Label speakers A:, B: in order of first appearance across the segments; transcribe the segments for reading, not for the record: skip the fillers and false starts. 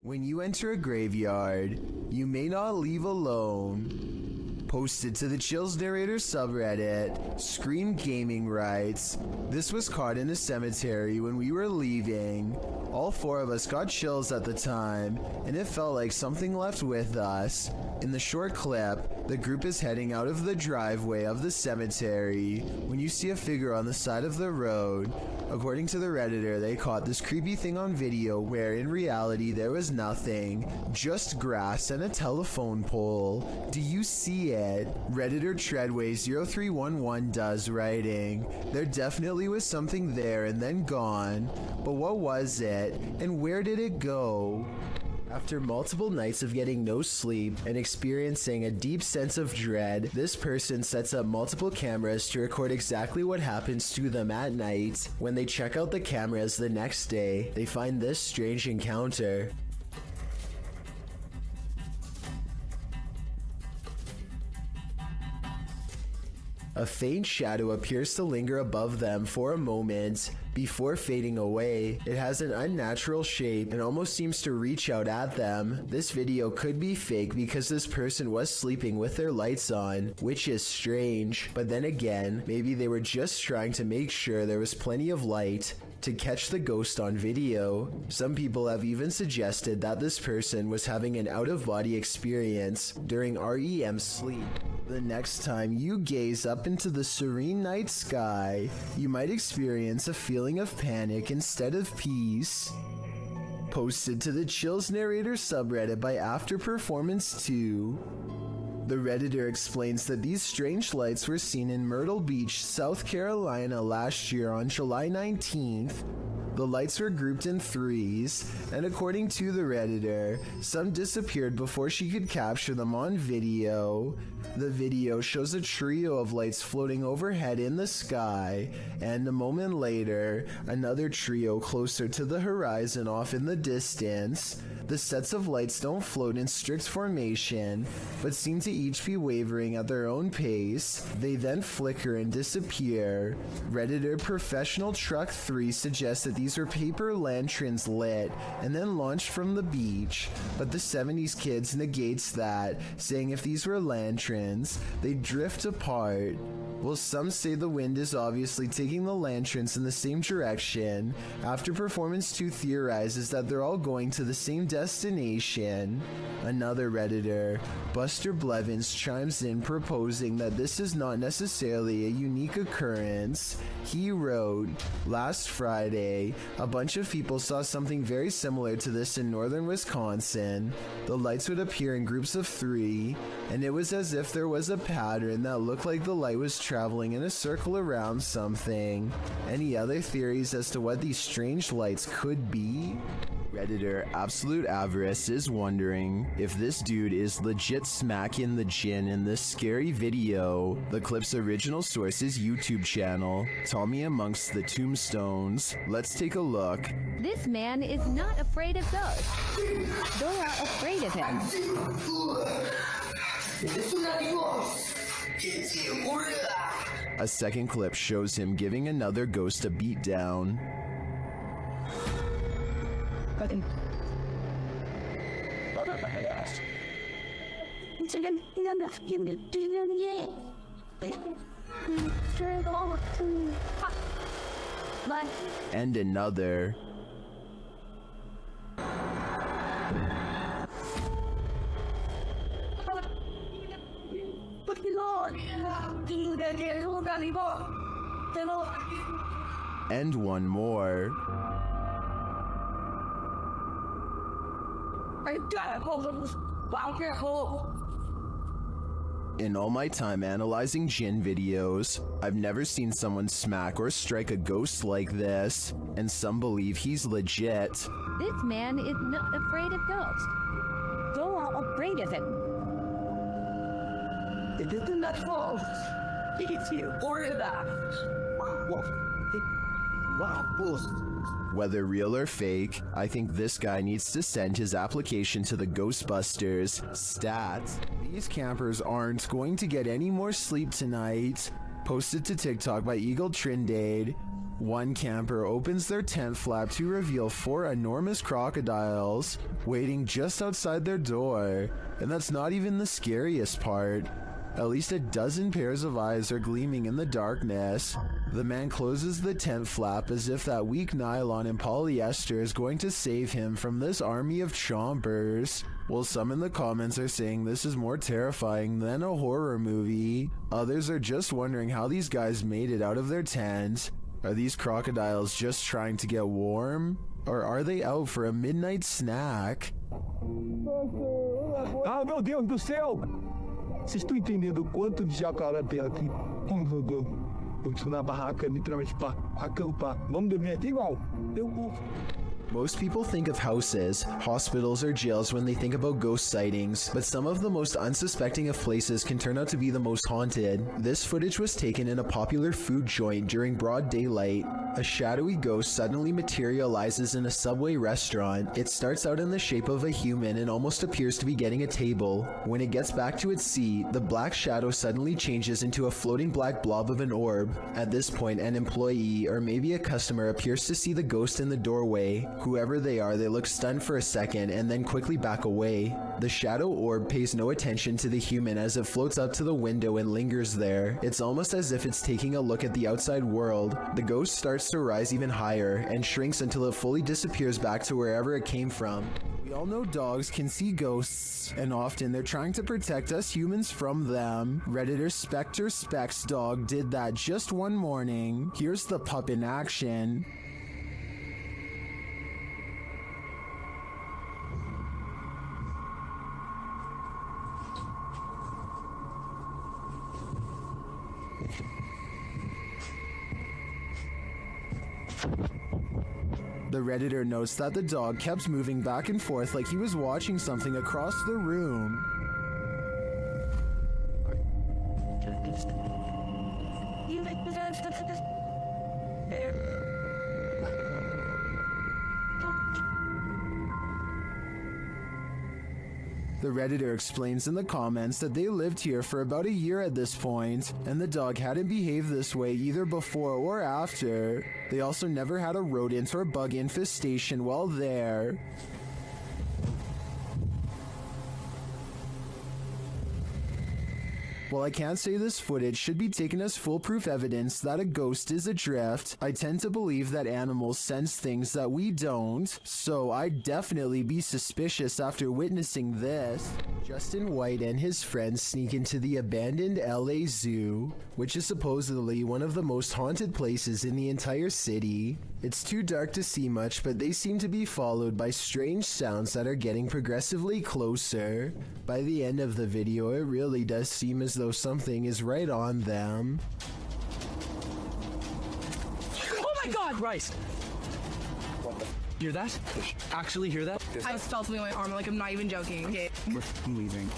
A: When you enter a graveyard, you may not leave alone. Posted to the Chills Narrator subreddit, Scream Gaming writes, "This was caught in a cemetery when we were leaving. All four of us got chills at the time, and it felt like something left with us. In the short clip, the group is heading out of the driveway of the cemetery when you see a figure on the side of the road. According to the Redditor, they caught this creepy thing on video where in reality there was nothing, just grass and a telephone pole. Do you see it?" Redditor Treadway0311 does, writing, "There definitely was something there and then gone, but what was it and where did it go?" After multiple nights of getting no sleep and experiencing a deep sense of dread, this person sets up multiple cameras to record exactly what happens to them at night. When they check out the cameras the next day, they find this strange encounter. A faint shadow appears to linger above them for a moment before fading away. It has an unnatural shape and almost seems to reach out at them. This video could be fake because this person was sleeping with their lights on, which is strange. But then again, maybe they were just trying to make sure there was plenty of light to catch the ghost on video. Some people have even suggested that this person was having an out-of-body experience during REM sleep. The next time you gaze up into the serene night sky, you might experience a feeling of panic instead of peace. Posted to the Chills Narrator subreddit by After Performance 2. The Redditor explains that these strange lights were seen in Myrtle Beach, South Carolina last year on July 19th. The lights were grouped in threes, and according to the Redditor, some disappeared before she could capture them on video. The video shows a trio of lights floating overhead in the sky, and a moment later, another trio closer to the horizon off in the distance. The sets of lights don't float in strict formation, but seem to each be wavering at their own pace. They then flicker and disappear. Redditor Professional Truck 3 suggests that these were paper lanterns lit and then launched from the beach, but the 70s kids negates that, saying if these were lanterns, they'd drift apart. Well, some say the wind is obviously taking the lanterns in the same direction. After Performance 2 theorizes that they're all going to the same destination. Another Redditor, Buster Blevins, chimes in proposing that this is not necessarily a unique occurrence. He wrote, "Last Friday, a bunch of people saw something very similar to this in northern Wisconsin. The lights would appear in groups of 3, and it was as if there was a pattern that looked like the light was traveling in a circle around something. Any other theories as to what these strange lights could be?" Redditor Absolute Avarice is wondering if this dude is legit smacking the gin in this scary video. The clip's original source is YouTube channel, Tommy Amongst the Tombstones. Let's take a look.
B: This man is not afraid of ghosts. They are afraid of him.
A: A second clip shows him giving another ghost a beatdown. And another. And one more. In all my time analyzing Jinn videos, I've never seen someone smack or strike a ghost like this, and some believe he's legit.
B: This man is not afraid of ghosts. They are afraid of him.
C: It isn't that false. It's you. Or that. Wow.
A: Whether real or fake, I think this guy needs to send his application to the Ghostbusters. Stats. These campers aren't going to get any more sleep tonight. Posted to TikTok by Eagle Trindade. One camper opens their tent flap to reveal 4 enormous crocodiles waiting just outside their door. And that's not even the scariest part. At least a dozen pairs of eyes are gleaming in the darkness. The man closes the tent flap as if that weak nylon and polyester is going to save him from this army of chompers. While some in the comments are saying this is more terrifying than a horror movie, others are just wondering how these guys made it out of their tent. Are these crocodiles just trying to get warm? Or are they out for a midnight snack?
D: Ah, meu Deus do céu! Vocês estão entendendo o quanto de jacaré tem aqui? Oh, meu Deus. Eu estou na barraca, literalmente, para acampar. Vamos dormir aqui igual? Eu vou.
A: Most people think of houses, hospitals, or jails when they think about ghost sightings, but some of the most unsuspecting of places can turn out to be the most haunted. This footage was taken in a popular food joint during broad daylight. A shadowy ghost suddenly materializes in a Subway restaurant. It starts out in the shape of a human and almost appears to be getting a table. When it gets back to its seat, the black shadow suddenly changes into a floating black blob of an orb. At this point, an employee or maybe a customer appears to see the ghost in the doorway. Whoever they are, they look stunned for a second and then quickly back away. The shadow orb pays no attention to the human as it floats up to the window and lingers there. It's almost as if it's taking a look at the outside world. The ghost starts to rise even higher and shrinks until it fully disappears back to wherever it came from. We all know dogs can see ghosts, and often they're trying to protect us humans from them. Redditor Spectre Specs Dog did that just one morning. Here's the pup in action. The Redditor notes that the dog kept moving back and forth like he was watching something across the room. The Redditor explains in the comments that they lived here for about a year at this point, and the dog hadn't behaved this way either before or after. They also never had a rodent or bug infestation while there. While I can't say this footage should be taken as foolproof evidence that a ghost is adrift, I tend to believe that animals sense things that we don't, so I'd definitely be suspicious after witnessing this. Justin White and his friends sneak into the abandoned LA Zoo, which is supposedly one of the most haunted places in the entire city. It's too dark to see much, but they seem to be followed by strange sounds that are getting progressively closer. By the end of the video, it really does seem as though something is right on them.
E: Oh my god! Christ! What the hear that? Actually hear that?
F: I felt something on my arm, like I'm not even joking, okay?
D: We're leaving.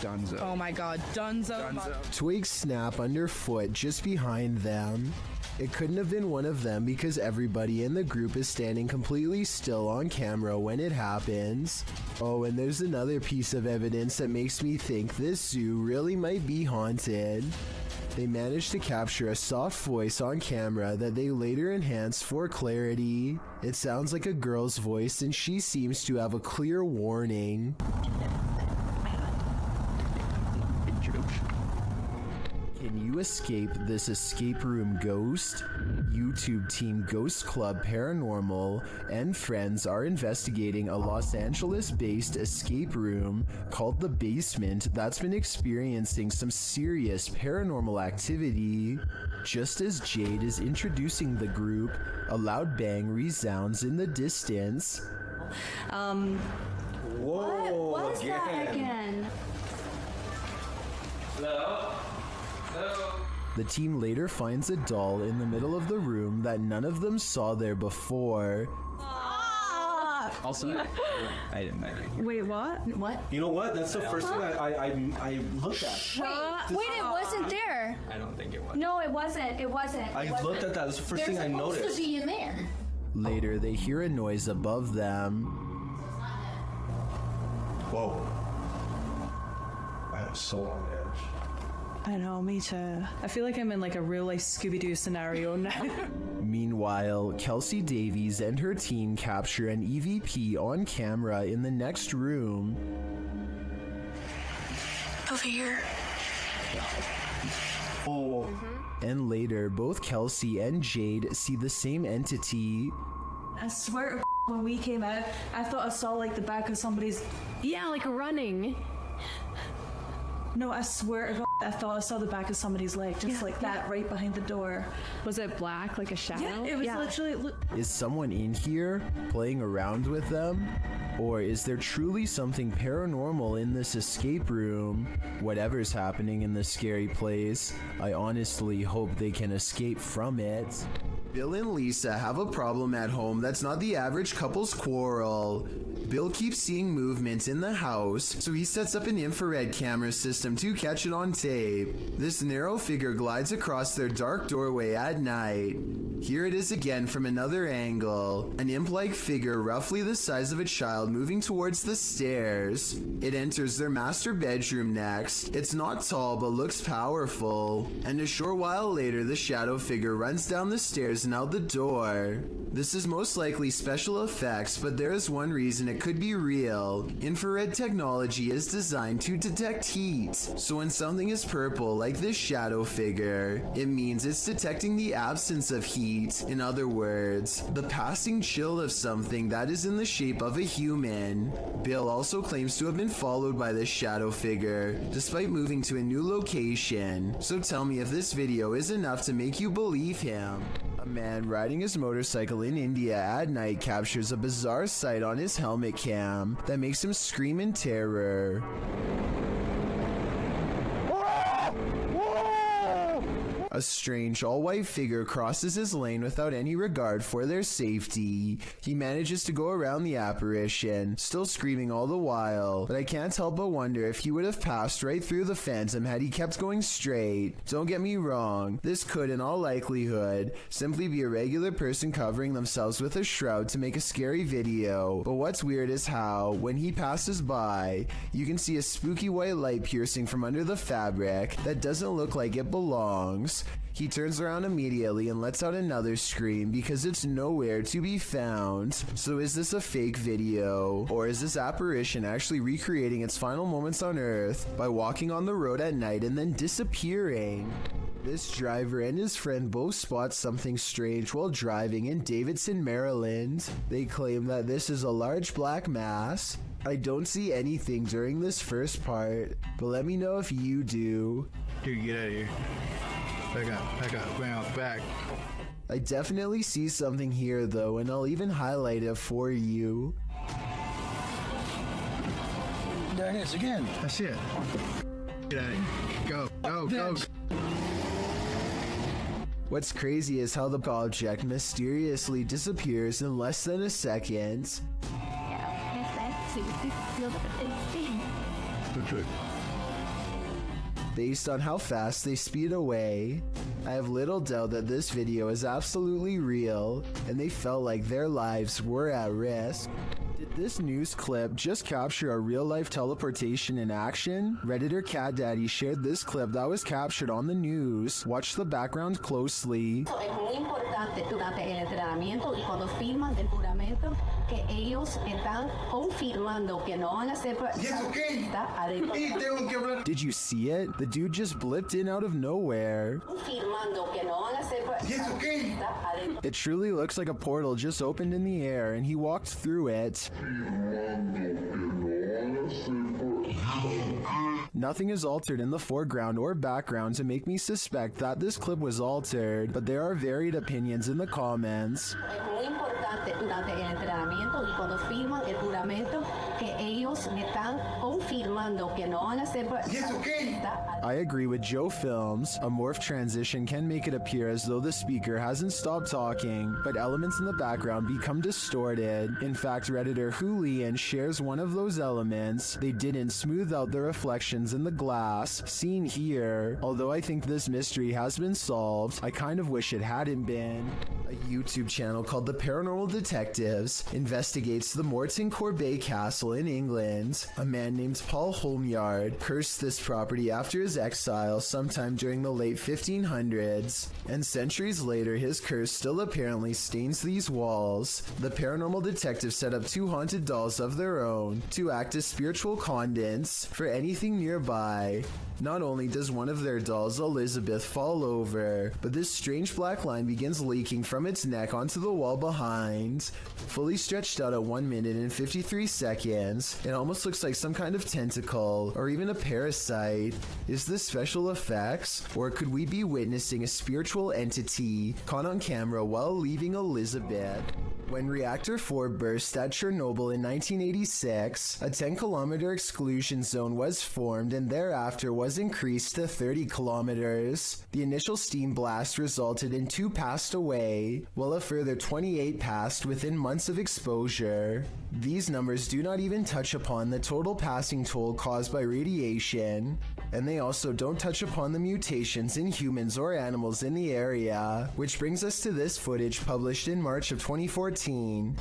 D: Dunzo.
F: Oh my god, Dunzo.
A: Twigs snap underfoot just behind them. It couldn't have been one of them because everybody in the group is standing completely still on camera when it happens. Oh, and there's another piece of evidence that makes me think this zoo really might be haunted. They managed to capture a soft voice on camera that they later enhanced for clarity. It sounds like a girl's voice and she seems to have a clear warning. Can you escape this escape room ghost? YouTube team Ghost Club Paranormal and friends are investigating a Los Angeles-based escape room called The Basement that's been experiencing some serious paranormal activity. Just as Jade is introducing the group, a loud bang resounds in the distance.
B: Whoa, what was that again?
A: The team later finds a doll in the middle of the room that none of them saw there before.
E: Also, I didn't know.
B: Wait, what? What?
G: You know what? That's the first thing I looked at.
B: Wait, it wasn't there.
E: I don't think it was.
B: No, it wasn't. It wasn't.
G: I looked at that. That's the first thing I noticed.
B: There's supposed to be in there.
A: Later, they hear a noise above them.
G: Whoa. I am so on edge.
H: I know, me too. I feel like I'm in like a real life Scooby-Doo scenario now.
A: Meanwhile, Kelsey Davies and her team capture an EVP on camera in the next room.
I: Over here.
G: Oh.
A: And later, both Kelsey and Jade see the same entity.
H: I swear to when we came out, I thought I saw like the back of somebody's...
B: Yeah, like running.
H: No, I swear to God, I thought I saw the back of somebody's leg, just like that, right behind the door.
B: Was it black, like a shadow?
H: Yeah, it was literally...
A: Is someone in here playing around with them? Or is there truly something paranormal in this escape room? Whatever's happening in this scary place, I honestly hope they can escape from it. Bill and Lisa have a problem at home that's not the average couple's quarrel. Bill keeps seeing movements in the house, so he sets up an infrared camera system to catch it on tape. This narrow figure glides across their dark doorway at night. Here it is again from another angle, an imp-like figure roughly the size of a child moving towards the stairs. It enters their master bedroom next. It's not tall but looks powerful, and a short while later the shadow figure runs down the stairs and out the door. This is most likely special effects, but there is one reason it could be real. Infrared technology is designed to detect heat, so when something is purple like this shadow figure, it means it's detecting the absence of heat. In other words, the passing chill of something that is in the shape of a human. Bill also claims to have been followed by this shadow figure, despite moving to a new location. So tell me if this video is enough to make you believe him. A man riding his motorcycle in India at night captures a bizarre sight on his helmet cam that makes him scream in terror. A strange all-white figure crosses his lane without any regard for their safety. He manages to go around the apparition, still screaming all the while, but I can't help but wonder if he would have passed right through the phantom had he kept going straight. Don't get me wrong, this could in all likelihood simply be a regular person covering themselves with a shroud to make a scary video, but what's weird is how, when he passes by, you can see a spooky white light piercing from under the fabric that doesn't look like it belongs. He turns around immediately and lets out another scream because it's nowhere to be found. So is this a fake video? Or is this apparition actually recreating its final moments on Earth by walking on the road at night and then disappearing? This driver and his friend both spot something strange while driving in Davidson, Maryland. They claim that this is a large black mass. I don't see anything during this first part, but let me know if you do.
J: Dude, get out of here. Back up, bounce back.
A: I definitely see something here though, and I'll even highlight it for you.
J: There it is again. That's it. Get out of here. Go.
A: What's crazy is how the object mysteriously disappears in less than a second. Based on how fast they speed away, I have little doubt that this video is absolutely real, and they felt like their lives were at risk. Did this news clip just capture a real-life teleportation in action? Redditor Cat Daddy shared this clip that was captured on the news. Watch the background closely.
K: Es muy importante durante el entrenamiento y cuando firman el juramento que ellos están confirmando que no van a ser...
A: Did you see it? The dude just blipped in out of nowhere. It truly looks like a portal just opened in the air and he walked through it. Nothing is altered in the foreground or background to make me suspect that this clip was altered, but there are varied opinions in the comments.
K: Durante el entrenamiento y cuando firman el juramento que ellos están confirmando que no van a ser...
A: I agree with Joe Films. A morph transition can make it appear as though the speaker hasn't stopped talking, but elements in the background become distorted. In fact, Redditor Julian shares one of those elements. They didn't smooth out the reflections in the glass seen here. Although I think this mystery has been solved, I kind of wish it hadn't been. A YouTube channel called The Paranormal Detectives investigates the Morton Corbet Castle in England England. A man named Paul Holmyard cursed this property after his exile sometime during the late 1500s, and centuries later his curse still apparently stains these walls. The paranormal detectives set up 2 haunted dolls of their own to act as spiritual conduits for anything nearby. Not only does one of their dolls, Elizabeth, fall over, but this strange black line begins leaking from its neck onto the wall behind. Fully stretched out at 1 minute and 53 seconds, it almost looks like some kind of tentacle, or even a parasite. Is this special effects, or could we be witnessing a spiritual entity caught on camera while leaving Elizabeth? When Reactor 4 burst at Chernobyl in 1986, a 10-kilometer exclusion zone was formed and thereafter was increased to 30 kilometers. The initial steam blast resulted in 2 passed away, while a further 28 passed within months of exposure. These numbers do not even touch upon the total passing toll caused by radiation, and they also don't touch upon the mutations in humans or animals in the area, which brings us to this footage published in March of 2014.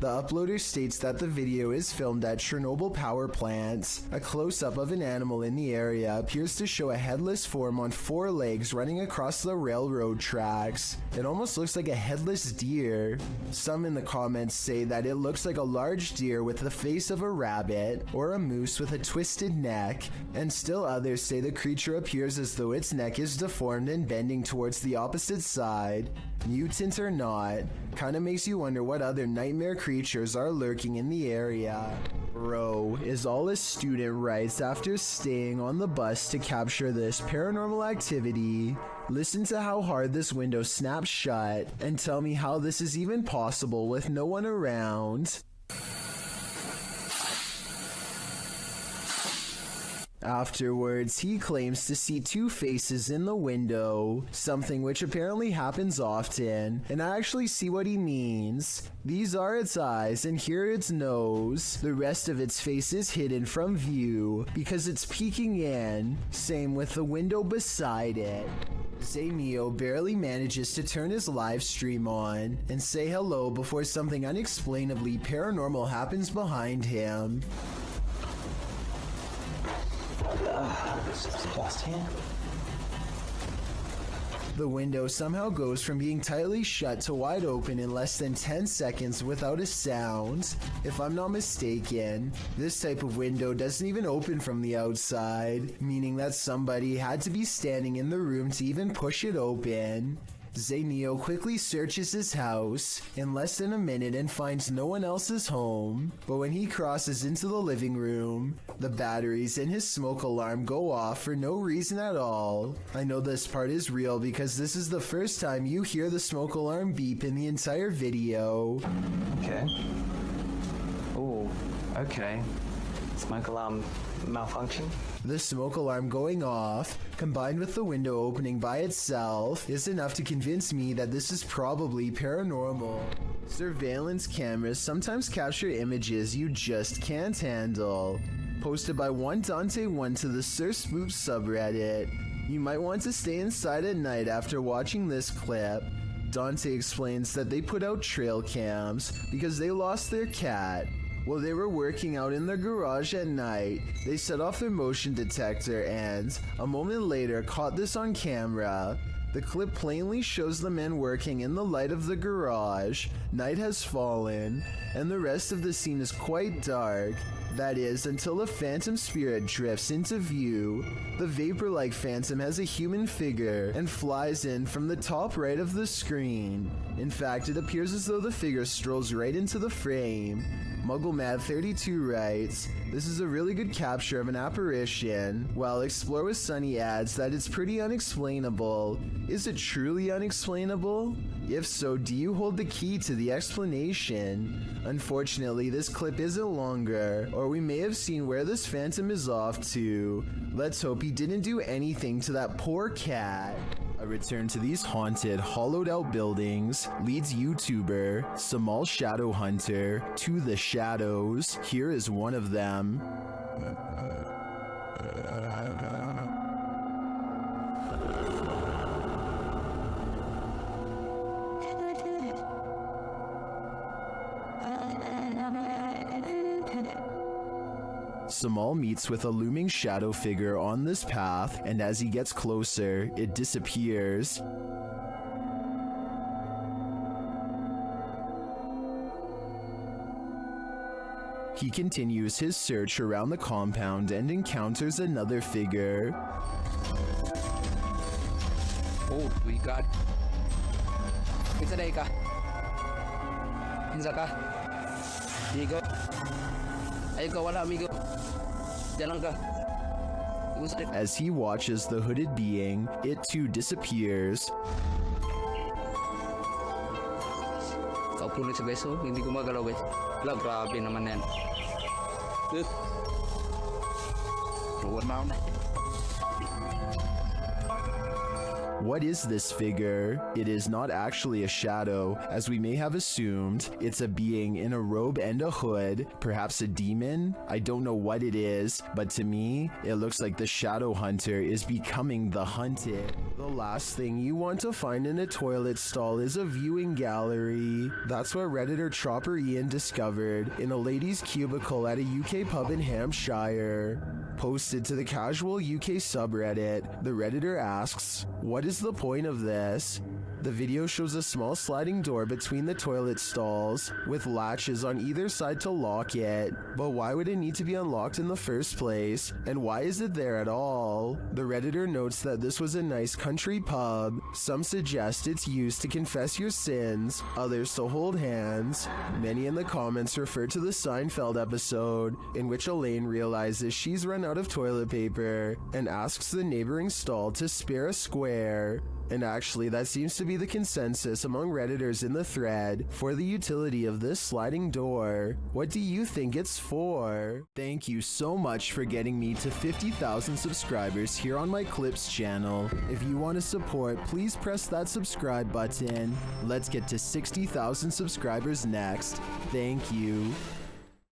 A: The uploader states that the video is filmed at Chernobyl power plants. A close-up of an animal in the area appears to show a headless form on 4 legs running across the railroad tracks. It almost looks like a headless deer. Some in the comments say that it looks like a large deer with the face of a rabbit, or a moose with a twisted neck, and still others say the creature appears as though its neck is deformed and bending towards the opposite side. Mutant or not, kinda makes you wonder what other nightmare creatures are lurking in the area. Bro, is all a student writes after staying on the bus to capture this paranormal activity. Listen to how hard this window snaps shut, and tell me how this is even possible with no one around. Afterwards, he claims to see 2 faces in the window, something which apparently happens often, and I actually see what he means. These are its eyes, and here its nose. The rest of its face is hidden from view because it's peeking in. Same with the window beside it. Neo barely manages to turn his live stream on and say hello before something unexplainably paranormal happens behind him. The window somehow goes from being tightly shut to wide open in less than 10 seconds without a sound. If I'm not mistaken, this type of window doesn't even open from the outside, meaning that somebody had to be standing in the room to even push it open. Neo quickly searches his house in less than a minute and finds no one else's home, but when he crosses into the living room, the batteries in his smoke alarm go off for no reason at all. I know this part is real because this is the first time you hear the smoke alarm beep in the entire video.
I: Okay. Oh, okay. Smoke alarm malfunction?
A: The smoke alarm going off, combined with the window opening by itself, is enough to convince me that this is probably paranormal. Surveillance cameras sometimes capture images you just can't handle. Posted by one Dante1 to the Sir Spook subreddit. You might want to stay inside at night after watching this clip. Dante explains that they put out trail cams because they lost their cat. While they were working out in their garage at night, they set off their motion detector and, a moment later, caught this on camera. The clip plainly shows the men working in the light of the garage. Night has fallen, and the rest of the scene is quite dark. That is, until a phantom spirit drifts into view. The vapor-like phantom has a human figure and flies in from the top right of the screen. In fact, it appears as though the figure strolls right into the frame. MuggleMad32 writes, "This is a really good capture of an apparition," while Explore with Sunny adds that it's pretty unexplainable. Is it truly unexplainable? If so, do you hold the key to the explanation? Unfortunately, this clip isn't longer, or we may have seen where this phantom is off to. Let's hope he didn't do anything to that poor cat. A return to these haunted, hollowed out buildings leads YouTuber Samal Shadow Hunter to the shadows. Here is one of them. Samal meets with a looming shadow figure on this path, and as he gets closer, it disappears. He continues his search around the compound and encounters another figure.
E: Oh, we got. Kinsa day ka? Kinsa ka? Amigo. Ayun ka, wala amigo. Diyan lang ka.
A: As he watches the hooded being, it too disappears.
E: Kaupunit sa beso, hindi ko magalaw guys. Wala, grabe naman yan. Ruwan na ako na.
A: What is this figure? It is not actually a shadow, as we may have assumed. It's a being in a robe and a hood, perhaps a demon? I don't know what it is, but to me, it looks like the shadow hunter is becoming the hunted. The last thing you want to find in a toilet stall is a viewing gallery. That's what Redditor Chopper Ian discovered in a ladies' cubicle at a UK pub in Hampshire. Posted to the casual UK subreddit, the Redditor asks, "What is the point of this?" The video shows a small sliding door between the toilet stalls, with latches on either side to lock it. But why would it need to be unlocked in the first place? And why is it there at all? The Redditor notes that this was a nice country pub. Some suggest it's used to confess your sins, others to hold hands. Many in the comments refer to the Seinfeld episode, in which Elaine realizes she's run out of toilet paper and asks the neighboring stall to spare a square. And actually, that seems to be the consensus among Redditors in the thread for the utility of this sliding door. What do you think it's for? Thank you so much for getting me to 50,000 subscribers here on my Clips channel. If you want to support, please press that subscribe button. Let's get to 60,000 subscribers next. Thank you.